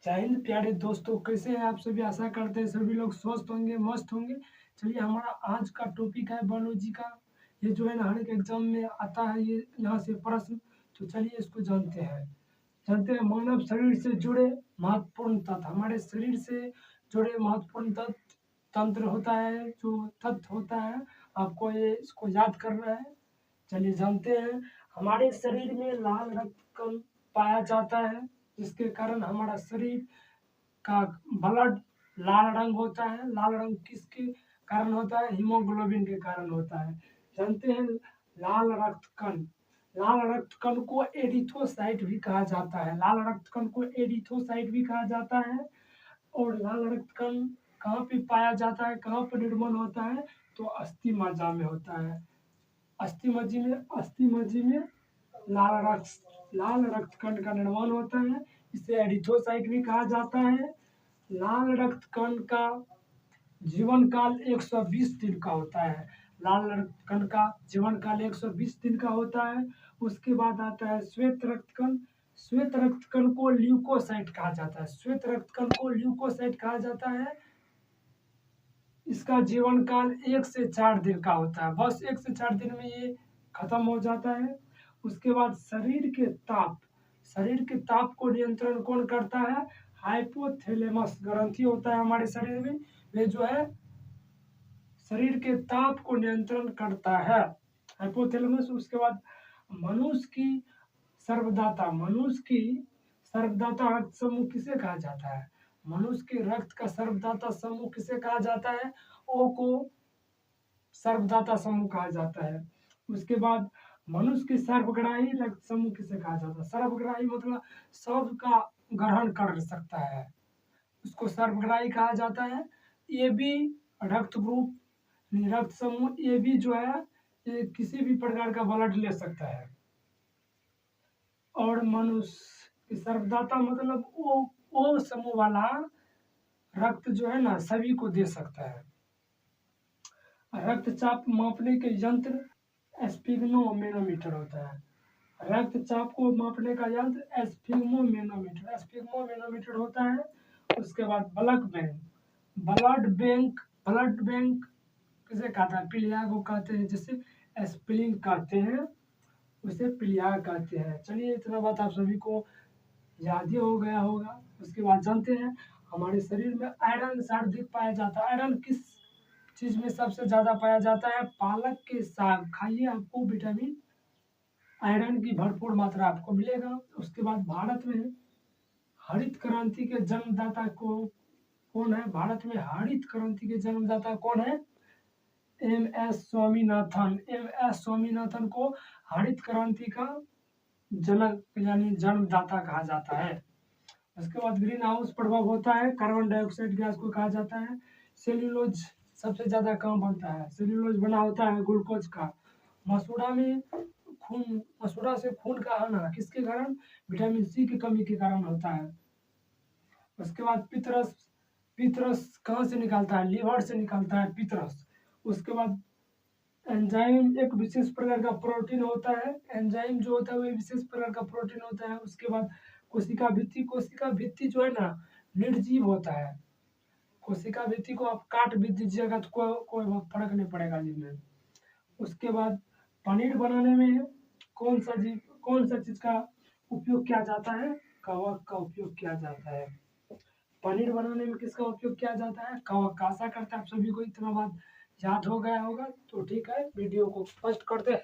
जय हिंद प्यारे दोस्तों, कैसे हैं आप सभी। आशा करते हैं सभी लोग स्वस्थ होंगे, मस्त होंगे। चलिए, हमारा आज का टॉपिक है बायोलॉजी का। ये जो है ना, हर एक एग्जाम में आता है ये यहाँ से प्रश्न। तो चलिए इसको जानते हैं मानव शरीर से जुड़े महत्वपूर्ण तत्व। हमारे शरीर से जुड़े महत्वपूर्ण तत्व तंत्र होता है, जो तत्व होता है। आपको ये इसको याद करना है। चलिए जानते हैं। हमारे शरीर में लाल रक्त कण पाया जाता है, जिसके कारण हमारा शरीर का ब्लड लाल रंग होता है। लाल रंग किसके कारण होता है? हीमोग्लोबिन के कारण होता है। जानते हैं लाल रक्त कण। लाल रक्त कण को एरिथ्रोसाइट भी कहा जाता है। लाल रक्त कण को एरिथ्रोसाइट भी कहा जाता है। और लाल रक्त कण कहाँ पे पाया जाता है, कहाँ पर निर्माण होता है? तो अस्थि मज्जा में होता है। अस्थि मज्जा में लाल रक्त कण का निर्माण होता है। इसे एरिथ्रोसाइट भी कहा जाता है। लाल रक्त कण का जीवन काल 120 दिन का होता है। लाल रक्त कण का जीवन काल 120 दिन का होता है। उसके बाद आता है श्वेत रक्त कण। श्वेत रक्त कण को ल्यूकोसाइट कहा जाता है। श्वेत रक्त कण को ल्यूकोसाइट कहा जाता है। इसका जीवन काल 1 से 4 दिन का होता है। बस 1 से 4 दिन में ये खत्म हो जाता है। उसके बाद शरीर के ताप को नियंत्रण कौन करता है? हाइपोथैलेमस ग्रंथि होता है हमारे शरीर में। वे जो है शरीर के ताप को नियंत्रण करता है, हाइपोथैलेमस। उसके बाद मनुष्य की सर्वदाता रक्त समूह किसे कहा जाता है? मनुष्य के रक्त का सर्वदाता समूह किसे कहा जाता है? ओ को सर्वदाता समूह कहा जाता है। उसके बाद मनुष्य के सर्वग्राही रक्त समूह किसे कहा जाता है? सर्वग्राही मतलब सबका ग्रहण कर सकता है, उसको सर्वग्राही कहा जाता है। ये भी रक्त ग्रुप रक्त समूह, ये भी जो है ये किसी भी प्रकार का ब्लड ले सकता है। और मनुष्य की सर्वदाता मतलब वो समूह वाला रक्त जो है ना सभी को दे सकता है। रक्तचाप मापने के यंत्र स्फिग्नोमेनोमीटर होता है। रक्तचाप को मापने का यंत्र स्फिग्मोमेनोमीटर होता है। उसके बाद ब्लड बैंक किसे कहता है? पीलिया को कहते हैं, जिसे एस्पिरिन कहते हैं, उसे पीलिया कहते हैं। चलिए, इतना बात आप सभी को याद ही हो गया होगा। उसके बाद जानते हैं हमारे शरीर में आयरन सर्वाधिक पाया जाता है। आयरन किस चीज में सबसे ज्यादा पाया जाता है? पालक के साग खाइए, आपको विटामिन आयरन की भरपूर मात्रा आपको मिलेगा। उसके बाद भारत में हरित क्रांति के जन्मदाता कौन है? भारत में हरित क्रांति के जन्मदाता कौन है? एम एस स्वामीनाथन को हरित क्रांति का जनक यानी जन्मदाता कहा जाता है। उसके बाद ग्रीन हाउस प्रभाव होता है, कार्बन डाइऑक्साइड गैस को कहा जाता है। सेल्यूलोज सबसे ज्यादा कहाँ बनता है? सेल्यूलोज बना होता है ग्लूकोज का। मसूड़ा से खून का आना किसके कारण? विटामिन सी की कमी के कारण होता है। उसके बाद पितरस कहाँ से निकलता है? लीवर से निकलता है पितरस। उसके बाद एंजाइम एक विशेष प्रकार का प्रोटीन होता है। एंजाइम जो होता है वो विशेष प्रकार का प्रोटीन होता है। उसके बाद कोशिका भित्ति जो है ना निर्जीव होता है। कोशिका भित्ति को आप काट भी दीजिएगा तो कोई फर्क नहीं पड़ेगा जिसमें। उसके बाद पनीर बनाने में कौन सा चीज का उपयोग किया जाता है? कवक का उपयोग किया जाता है। पनीर बनाने में किसका उपयोग किया जाता है? कवक का। आशा करते हैं आप सभी को इतना बात याद हो गया होगा। तो ठीक है, वीडियो को पोस्ट करते हैं।